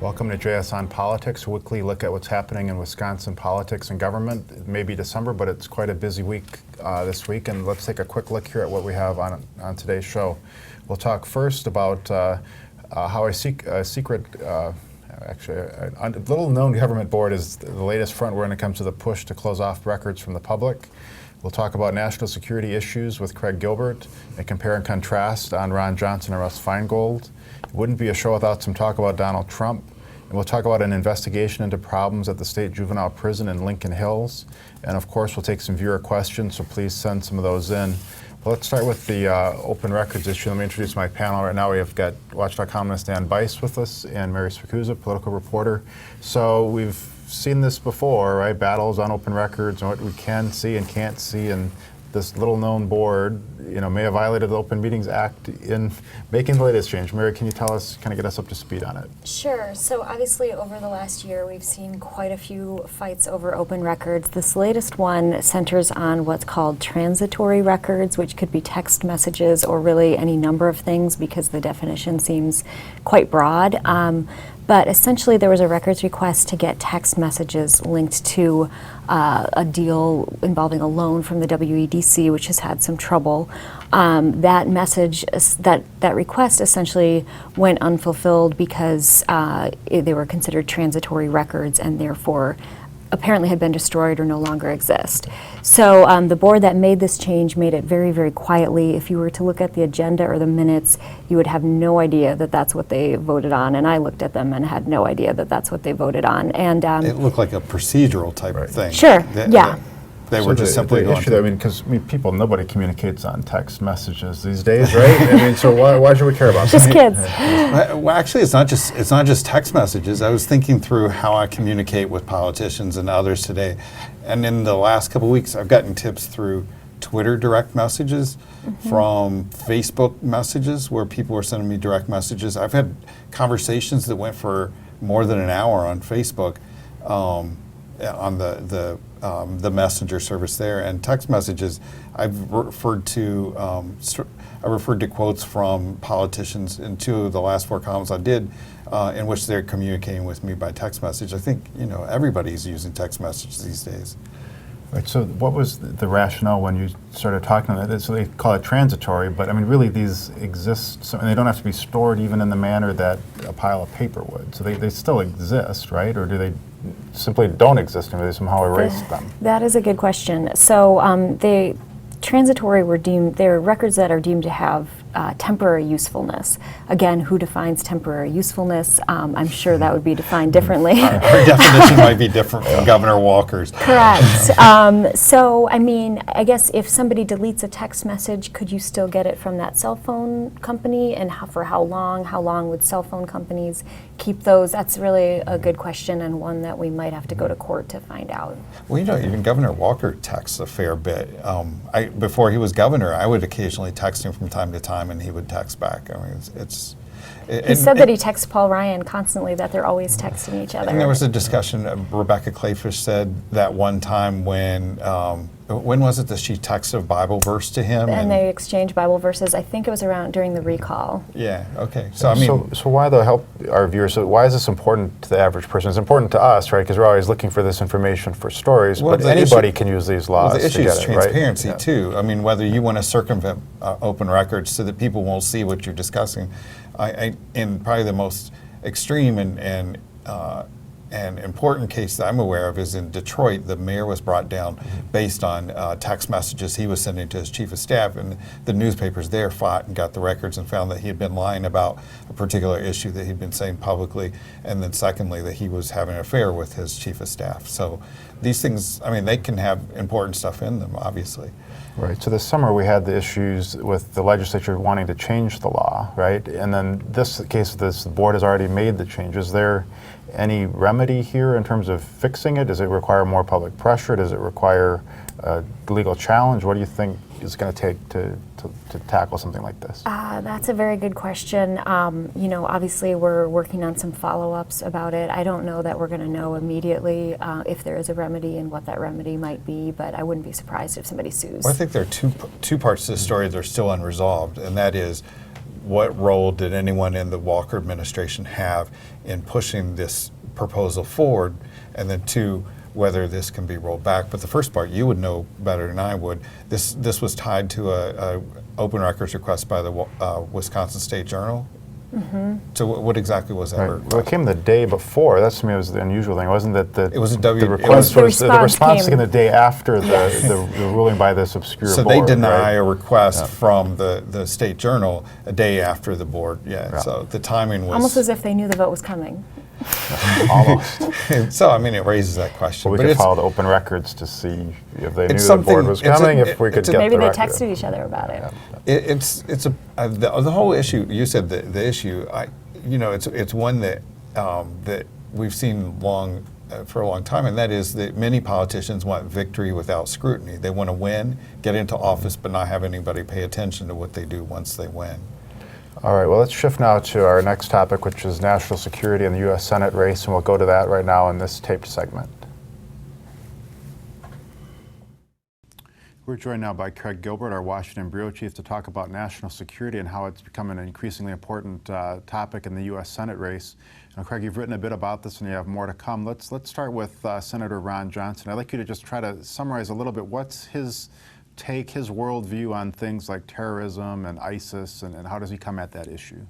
Welcome to JS on Politics, a weekly look at what's happening in Wisconsin politics and government. It may be December, but it's quite a busy week this week, and let's take a quick look here at what we have on today's show. We'll talk first about how a little-known government board is the latest front when it comes to the push to close off records from the public. We'll talk about national security issues with Craig Gilbert and compare and contrast on Ron Johnson and Russ Feingold. It wouldn't be a show without some talk about Donald Trump. And we'll talk about an investigation into problems at the state juvenile prison in Lincoln Hills. And of course, we'll take some viewer questions, so please send some of those in. But let's start with the open records issue. Let me introduce my panel. Right now we have got Watchdog columnist Dan Bice with us and Mary Spikuza, political reporter. So we've seen this before, right? Battles on open records and what we can see and can't see, and this little-known board, may have violated the Open Meetings Act in making the latest change. Mary, can you tell us, kind of get us up to speed on it? Sure. So obviously over the last year, we've seen quite a few fights over open records. This latest one centers on what's called transitory records, which could be text messages or really any number of things because the definition seems quite broad. But essentially, there was a records request to get text messages linked to a deal involving a loan from the WEDC, which has had some trouble. That message, that request essentially went unfulfilled because they were considered transitory records and therefore apparently had been destroyed or no longer exist. So the board that made this change made it very, very quietly. If you were to look at the agenda or the minutes, you would have no idea that that's what they voted on. And I looked at them and had no idea that that's what they voted on. And it looked like a procedural type of thing. Sure, yeah. They were just simply going to. Because nobody communicates on text messages these days, right? So why should we care about just kids? Well, actually, it's not just text messages. I was thinking through how I communicate with politicians and others today, and in the last couple of weeks, I've gotten tips through Twitter direct messages, from Facebook messages where people were sending me direct messages. I've had conversations that went for more than an hour on Facebook, on the messenger service there, and text messages. I've referred to quotes from politicians in 2 of the last 4 columns I did, in which they're communicating with me by text message. I think everybody's using text messages these days. Right. So what was the rationale when you started talking about it? So they call it transitory, but really these exist, and they don't have to be stored even in the manner that a pile of paper would. So they still exist, right? Or do they simply don't exist and they somehow erase them? That is a good question. So they transitory they're records that are deemed to have temporary usefulness. Again, who defines temporary usefulness? I'm sure that would be defined differently. Our definition might be different from Governor Walker's. Correct. So, I guess if somebody deletes a text message, could you still get it from that cell phone company? And for how long? How long would cell phone companies keep those? That's really a good question, and one that we might have to go to court to find out. Well, even Governor Walker texts a fair bit. Before he was governor, I would occasionally text him from time to time, and he would text back. He said that he texts Paul Ryan constantly, that they're always texting each other. And there was a discussion, Rebecca Clayfish said that one time when was it that she texted a Bible verse to him? And they exchanged Bible verses. I think it was around during the recall. Yeah, okay. So why help our viewers? So why is this important to the average person? It's important to us, right? Because we're always looking for this information for stories, but anybody can use these laws to get it, right? The issue is transparency, too. Whether you want to circumvent open records so that people won't see what you're discussing. In probably the most extreme and important case that I'm aware of is in Detroit. The mayor was brought down based on text messages he was sending to his chief of staff, and the newspapers there fought and got the records and found that he had been lying about a particular issue that he'd been saying publicly, and then secondly that he was having an affair with his chief of staff. So these things, they can have important stuff in them, obviously. Right. So this summer we had the issues with the legislature wanting to change the law, right? And then the board has already made the change. Is there any remedy here in terms of fixing it? Does it require more public pressure? Does it require a legal challenge? What do you think is going to take to tackle something like this? That's a very good question. Obviously we're working on some follow-ups about it. I don't know that we're going to know immediately if there is a remedy and what that remedy might be, but I wouldn't be surprised if somebody sues. Well, I think there are two parts to the story that are still unresolved, and that is what role did anyone in the Walker administration have in pushing this proposal forward, and then two, whether this can be rolled back. But the first part, you would know better than I would. This was tied to a open records request by the Wisconsin State Journal. Mm-hmm. So what exactly was that? Right. Well, it came the day before. That's, to me, was the unusual thing. It wasn't that the it was the request was the response came came the day after the ruling by this obscure so board. they deny right? a request from the State Journal a day after the board. Yeah. So the timing was almost as if they knew the vote was coming. Almost. So I mean, it raises that question. Well, we but could follow the open records to see if they knew the something- board was it's a- coming. If we could it's a- get Maybe the they record. texted each other about it. The whole issue. You said the issue. It's one that that we've seen for a long time, and that is that many politicians want victory without scrutiny. They want to win, get into office, but not have anybody pay attention to what they do once they win. All right, well, let's shift now to our next topic, which is national security and the U.S. Senate race, and we'll go to that right now in this taped segment. We're joined now by Craig Gilbert, our Washington bureau chief, to talk about national security and how it's become an increasingly important topic in the U.S. Senate race. Now, Craig, you've written a bit about this, and you have more to come. Let's start with Senator Ron Johnson. I'd like you to just try to summarize a little bit what's his take, his worldview on things like terrorism and ISIS, and how does he come at that issue?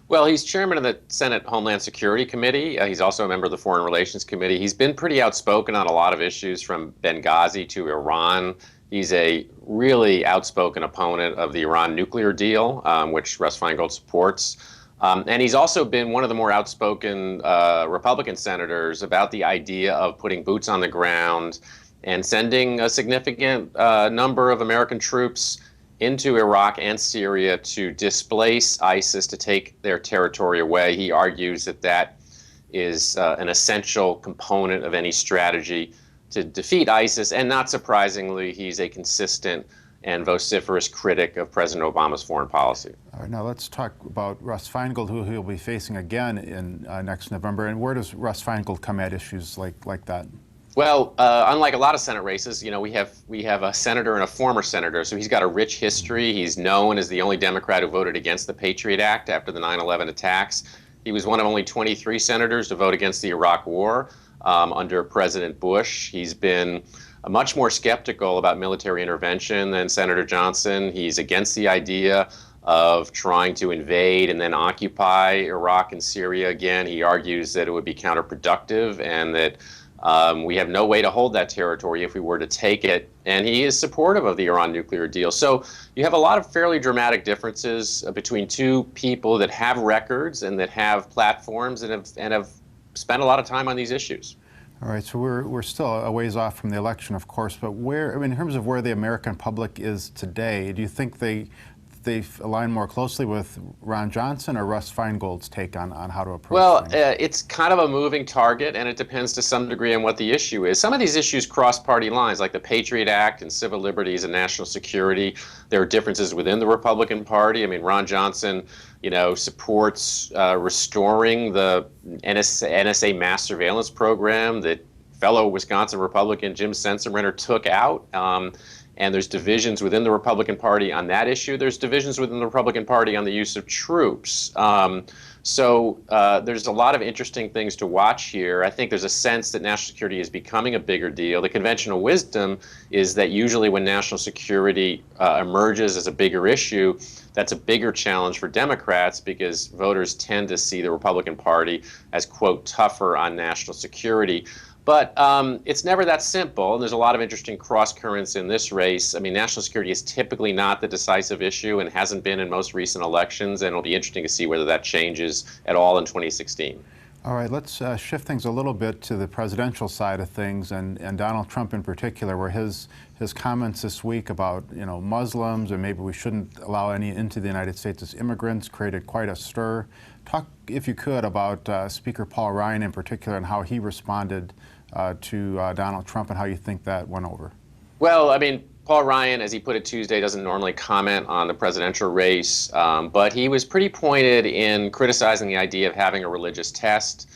Well, he's chairman of the Senate Homeland Security Committee. He's also a member of the Foreign Relations Committee. He's been pretty outspoken on a lot of issues, from Benghazi to Iran. He's a really outspoken opponent of the Iran nuclear deal, which Russ Feingold supports. And he's also been one of the more outspoken Republican senators about the idea of putting boots on the ground and sending a significant number of American troops into Iraq and Syria to displace ISIS, to take their territory away. He argues that that is an essential component of any strategy to defeat ISIS, and not surprisingly, he's a consistent and vociferous critic of President Obama's foreign policy. All right, now let's talk about Russ Feingold, who he'll be facing again in next November. And where does Russ Feingold come at issues like that? Well, unlike a lot of Senate races, we have a senator and a former senator, so he's got a rich history. He's known as the only Democrat who voted against the Patriot Act after the 9/11 attacks. He was one of only 23 senators to vote against the Iraq War under President Bush. He's been much more skeptical about military intervention than Senator Johnson. He's against the idea of trying to invade and then occupy Iraq and Syria again. He argues that it would be counterproductive and that we have no way to hold that territory if we were to take it. And he is supportive of the Iran nuclear deal. So you have a lot of fairly dramatic differences between two people that have records and that have platforms and have spent a lot of time on these issues. All right, so we're still a ways off from the election, of course, but in terms of where the American public is today, do you think they align more closely with Ron Johnson or Russ Feingold's take on how to approach things? Well, it's kind of a moving target, and it depends to some degree on what the issue is. Some of these issues cross party lines, like the Patriot Act and civil liberties and national security. There are differences within the Republican Party. I mean, Ron Johnson, supports restoring the NSA mass surveillance program that fellow Wisconsin Republican Jim Sensenbrenner took out. And there's divisions within the Republican Party on that issue. There's divisions within the Republican Party on the use of troops. So there's a lot of interesting things to watch here. I think there's a sense that national security is becoming a bigger deal. The conventional wisdom is that usually when national security emerges as a bigger issue, that's a bigger challenge for Democrats because voters tend to see the Republican Party as, quote, tougher on national security. But it's never that simple, and there's a lot of interesting cross currents in this race. I mean, national security is typically not the decisive issue and hasn't been in most recent elections, and it'll be interesting to see whether that changes at all in 2016. All right, let's shift things a little bit to the presidential side of things, and Donald Trump in particular, where his comments this week about Muslims and maybe we shouldn't allow any into the United States as immigrants created quite a stir. Talk, if you could, about Speaker Paul Ryan in particular and how he responded to Donald Trump and how you think that went over. Well, I mean, Paul Ryan, as he put it Tuesday, doesn't normally comment on the presidential race, but he was pretty pointed in criticizing the idea of having a religious test.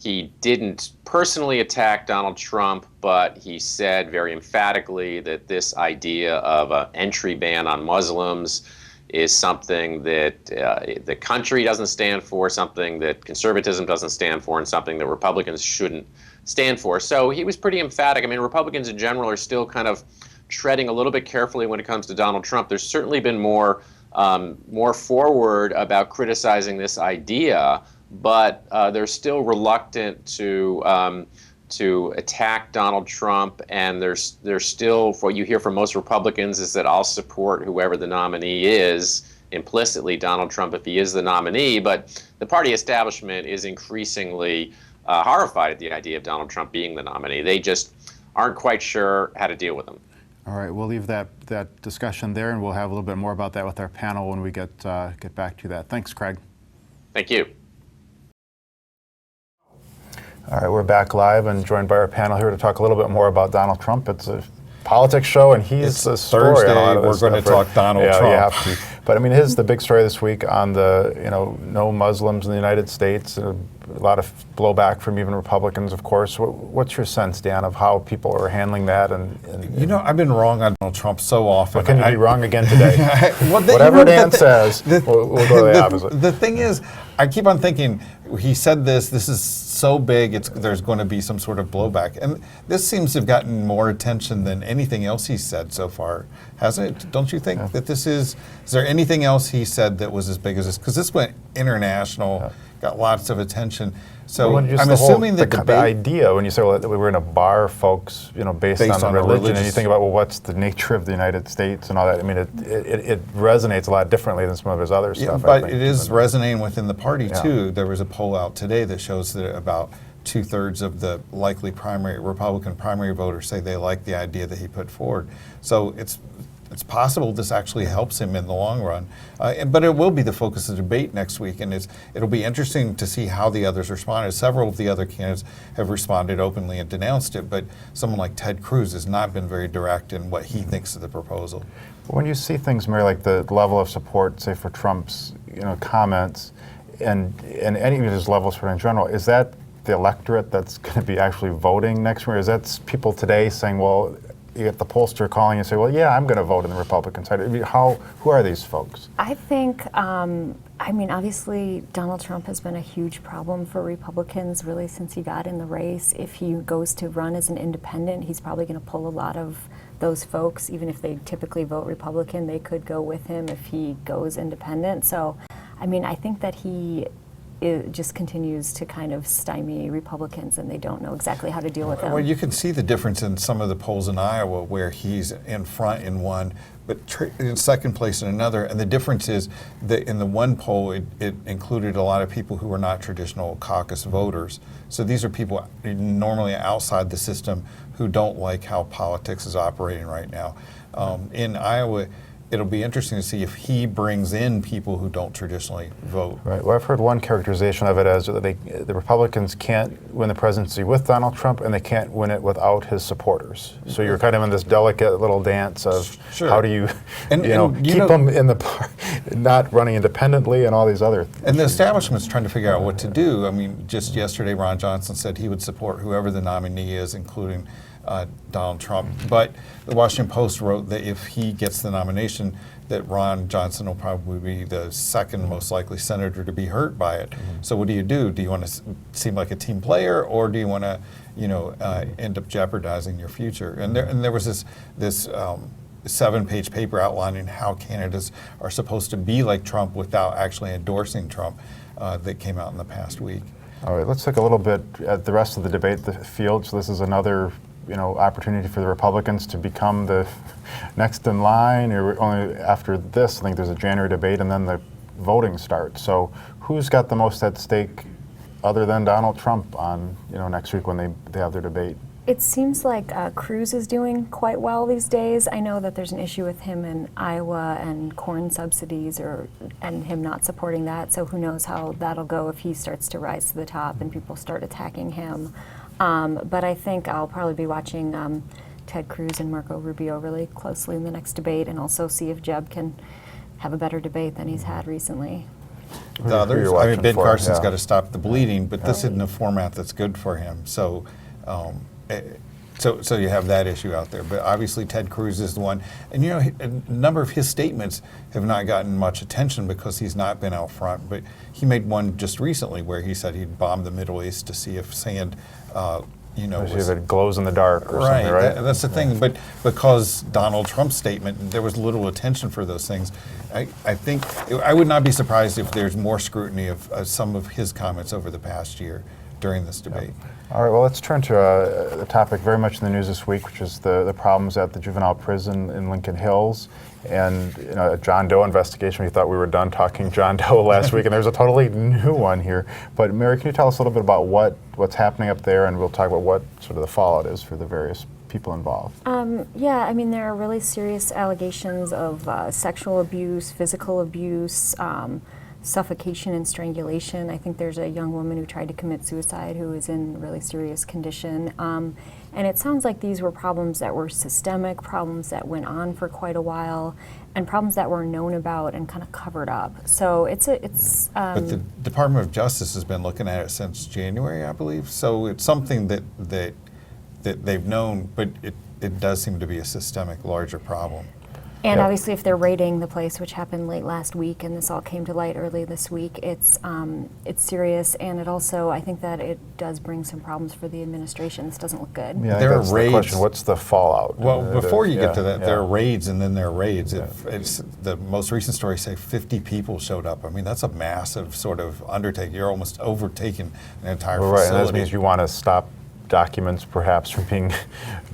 He didn't personally attack Donald Trump, but he said very emphatically that this idea of an entry ban on Muslims is something that the country doesn't stand for, something that conservatism doesn't stand for, and something that Republicans shouldn't stand for. So he was pretty emphatic. I mean, Republicans in general are still kind of treading a little bit carefully when it comes to Donald Trump. There's certainly been more forward about criticizing this idea, but they're still reluctant to attack Donald Trump, and there's still, what you hear from most Republicans is that I'll support whoever the nominee is, implicitly Donald Trump if he is the nominee, but the party establishment is increasingly horrified at the idea of Donald Trump being the nominee. They just aren't quite sure how to deal with him. All right, we'll leave that discussion there, and we'll have a little bit more about that with our panel when we get back to that. Thanks, Craig. Thank you. All right, we're back live and joined by our panel here to talk a little bit more about Donald Trump. It's a politics show, and he's the story. Thursday, on a lot of we're this going to stuff. talk Donald Yeah, Trump. you have to. But I mean, his the big story this week on the no Muslims in the United States. A lot of blowback from even Republicans, of course. What's your sense, Dan, of how people are handling that? And I've been wrong on Donald Trump so often. well, can you be wrong again today? Well, Whatever Dan says, we'll go to the opposite. The thing is, I keep on thinking, he said this is so big, there's going to be some sort of blowback. And this seems to have gotten more attention than anything else he's said so far, hasn't it? Don't you think that this is there anything else he said that was as big as this? Because this went international, got lots of attention. So Well, just I'm the whole- assuming that the idea when you say, well, we were in a bar, folks, based on on a religion, and you religious- think about, well, what's the nature of the United States and all that. I mean, it resonates a lot differently than some of his other stuff. I But think. it is resonating within the party Yeah. too. There was a poll out today that shows that about 2/3 of the likely Republican primary voters say they like the idea that he put forward. So it's possible this actually helps him in the long run. But it will be the focus of the debate next week, and it'll be interesting to see how the others responded. Several of the other candidates have responded openly and denounced it, but someone like Ted Cruz has not been very direct in what he thinks of the proposal. When you see things, Mary, like the level of support, say, for Trump's comments, and any of his level of support in general, is that the electorate that's going to be actually voting next year? Is that people today saying, well, you get the pollster calling and say, well, yeah, I'm going to vote on the Republican side. I mean, who are these folks? I think, obviously Donald Trump has been a huge problem for Republicans really since he got in the race. If he goes to run as an independent, he's probably going to pull a lot of those folks. Even if they typically vote Republican, they could go with him if he goes independent. So, I think that it just continues to kind of stymie Republicans, and they don't know exactly how to deal with them. Well, you can see the difference in some of the polls in Iowa where he's in front in one, but in second place in another. And the difference is that in the one poll, it included a lot of people who were not traditional caucus voters. So these are people normally outside the system who don't like how politics is operating right now. In Iowa, it'll be interesting to see if he brings in people who don't traditionally vote. Right. Well, I've heard one characterization of it as that the Republicans can't win the presidency with Donald Trump, and they can't win it without his supporters. So you're kind of in this delicate little dance of how do you, keep them in the not running independently and all these other things. And the establishment's trying to figure out what to do. I mean, just yesterday, Ron Johnson said he would support whoever the nominee is, including Donald Trump. But the Washington Post wrote that if he gets the nomination, that Ron Johnson will probably be the second most likely senator to be hurt by it. So what do you do? Do you want to seem like a team player, or do you want to, end up jeopardizing your future? And there was this 7-page paper outlining how candidates are supposed to be like Trump without actually endorsing Trump that came out in the past week. All right, let's look a little bit at the rest of the debate field. So this is another opportunity for the Republicans to become the next in line. Or only after this, I think there's a January debate, and then the voting starts. So who's got the most at stake other than Donald Trump on next week when they have their debate? It seems like Cruz is doing quite well these days. I know that there's an issue with him in Iowa and corn subsidies and him not supporting that, so who knows how that'll go if he starts to rise to the top and people start attacking him. But I think I'll probably be watching Ted Cruz and Marco Rubio really closely in the next debate, and also see if Jeb can have a better debate than he's had recently. The others, Ben Carson's yeah. got to stop the bleeding, but this isn't a format that's good for him. So So you have that issue out there. But obviously Ted Cruz is the one. And you know, a number of his statements have not gotten much attention because he's not been out front. But he made one just recently where he said he'd bomb the Middle East to see if sand, If it glows in the dark or something, right? That's the thing. But because Donald Trump's statement, there was little attention for those things. I think I would not be surprised if there's more scrutiny of some of his comments over the past year during this debate. All right, well, let's turn to a topic very much in the news this week, which is the problems at the juvenile prison in Lincoln Hills and a John Doe investigation. We thought we were done talking John Doe last week, and there's a totally new one here. But Mary, can you tell us a little bit about what's happening up there, and we'll talk about what sort of the fallout is for the various people involved? Yeah, I mean, there are really serious allegations of sexual abuse, physical abuse, suffocation and strangulation. I think there's a young woman who tried to commit suicide who is in really serious condition. And it sounds like these were problems that were systemic, problems that went on for quite a while, and problems that were known about and kind of covered up. So But the Department of Justice has been looking at it since January, I believe. So it's something that they've known, but it does seem to be a systemic, larger problem. And Yep. obviously, if they're raiding the place, which happened late last week, and this all came to light early this week, it's serious, and it also, I think that it does bring some problems for the administration. This doesn't look good. Yeah, I think There are that's the raids. question. What's the fallout? Well, before you get to Yeah, that, there are yeah. raids and then there are raids. It's the most recent story say 50 people showed up. I mean, that's a massive sort of undertaking. You're almost overtaking an entire Well, right, and facility. that means you want to stop documents perhaps from being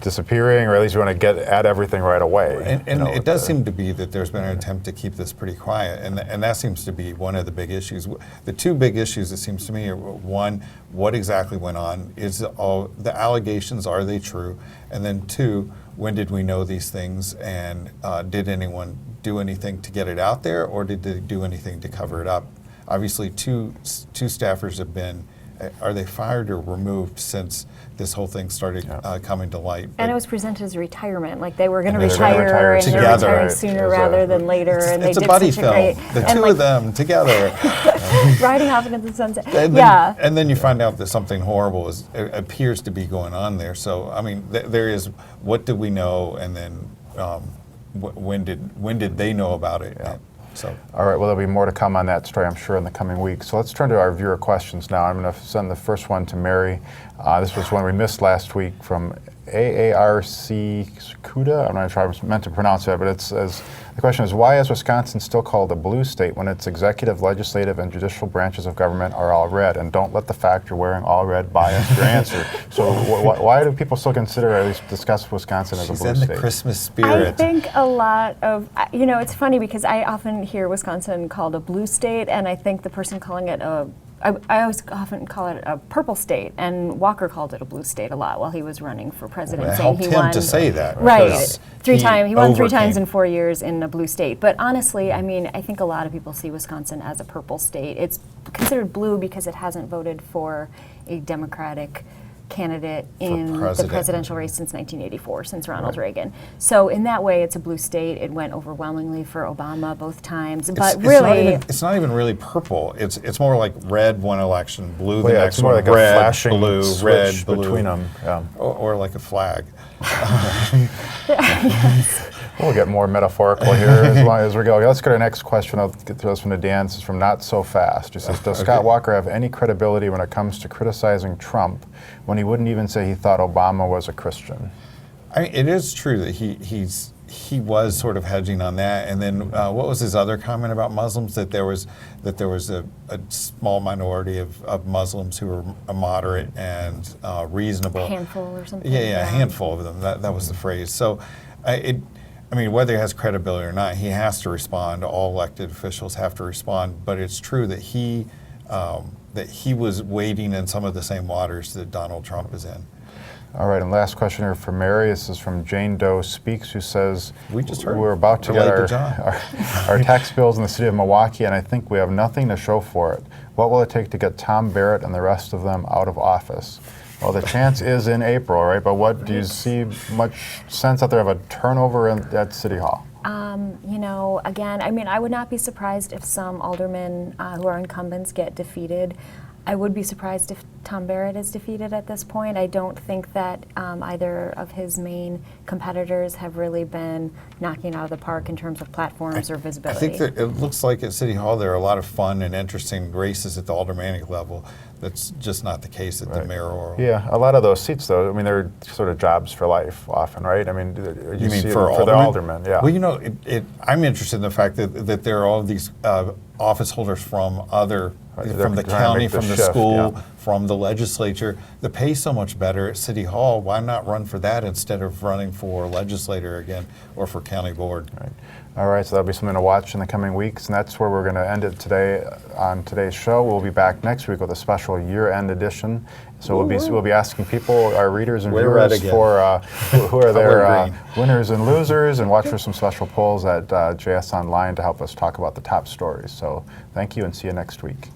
disappearing, or at least you want to get at everything right away. And it does seem to be that there's been an attempt to keep this pretty quiet, and that seems to be one of the big issues. The two big issues, it seems to me, are one, what exactly went on? Is all the allegations, are they true? And then two, when did we know these things, and did anyone do anything to get it out there, or did they do anything to cover it up? Obviously, two staffers have been, are they fired or removed since this whole thing started coming to light? And it was presented as a retirement, like they were going to And they were gonna retire, retire and they're together. retiring Right. sooner It was rather than later. And It's they a did buddy such a film. great, The and two of them together. riding off into the sunset. And then, Yeah. and then you find out that something horrible appears to be going on there. So, I mean, there is, what did we know, and then when did they know about it? So. All right, well, there'll be more to come on that story, I'm sure, in the coming weeks. So let's turn to our viewer questions now. I'm going to send the first one to Mary. This was one we missed last week from AARC Kuda. I'm not sure I meant to pronounce that, but it says, the question is, why is Wisconsin still called a blue state when its executive, legislative, and judicial branches of government are all red? And don't let the fact you're wearing all red bias your answer. So why do people still consider, or at least discuss Wisconsin as a She's blue in state? the Christmas spirit. I think a lot of, it's funny because I often hear Wisconsin called a blue state, and I think the person calling it I always often call it a purple state, and Walker called it a blue state a lot while he was running for president, It saying helped he him won. to say that. Right, because he won 3 times overcame. in 4 years in a blue state. But honestly, I mean, I think a lot of people see Wisconsin as a purple state. It's considered blue because it hasn't voted for a Democratic candidate in the president. presidential race since 1984, since Ronald Reagan. So in that way, it's a blue state. It went overwhelmingly for Obama both times. But really, it's not even really purple. It's more like red one election, blue the Well, yeah, next it's more one, like red, a flashing blue, switch red, blue, between them. Yeah. or like a flag. We'll get more metaphorical here as we go. Let's go to the next question. I'll get to this one to Dan. This is from Not So Fast. He says, does Scott Walker have any credibility when it comes to criticizing Trump when he wouldn't even say he thought Obama was a Christian? I mean, it is true that he was sort of hedging on that. And then what was his other comment about Muslims? That there was a small minority of Muslims who were moderate and reasonable. a handful or something. Yeah, a handful of them. That was the phrase. So, I mean, whether he has credibility or not, he has to respond. All elected officials have to respond. But it's true that he was wading in some of the same waters that Donald Trump is in. All right, and last question here for Mary. This is from Jane Doe Speaks, who says, We just heard. we're about to Related to get John. our tax bills in the city of Milwaukee, and I think we have nothing to show for it. What will it take to get Tom Barrett and the rest of them out of office? Well, the chance is in April, right? But what do you see much sense out there of a turnover at City Hall? Again, I mean, I would not be surprised if some aldermen who are incumbents get defeated. I would be surprised if Tom Barrett is defeated at this point. I don't think that either of his main competitors have really been knocking out of the park in terms of platforms or I visibility. think that it looks like at City Hall there are a lot of fun and interesting races at the aldermanic level. That's just not the case at the mayoral. Yeah, a lot of those seats, though, I mean, they're sort of jobs for life often, right? I mean, You mean see for the aldermen? Yeah. Well, you know, I'm interested in the fact that there are all of these office holders from other, They're from the trying to county, make the from the shift, school, yeah. from the legislature. The pay's so much better at City Hall. Why not run for that instead of running for legislator again or for county board? Right. All right, so that'll be something to watch in the coming weeks, and that's where we're going to end it today on today's show. We'll be back next week with a special year-end edition. So we'll be asking people, our readers and We're red viewers, again. for who are their Green. winners and losers, and watch for some special polls at JS Online to help us talk about the top stories. So thank you, and see you next week.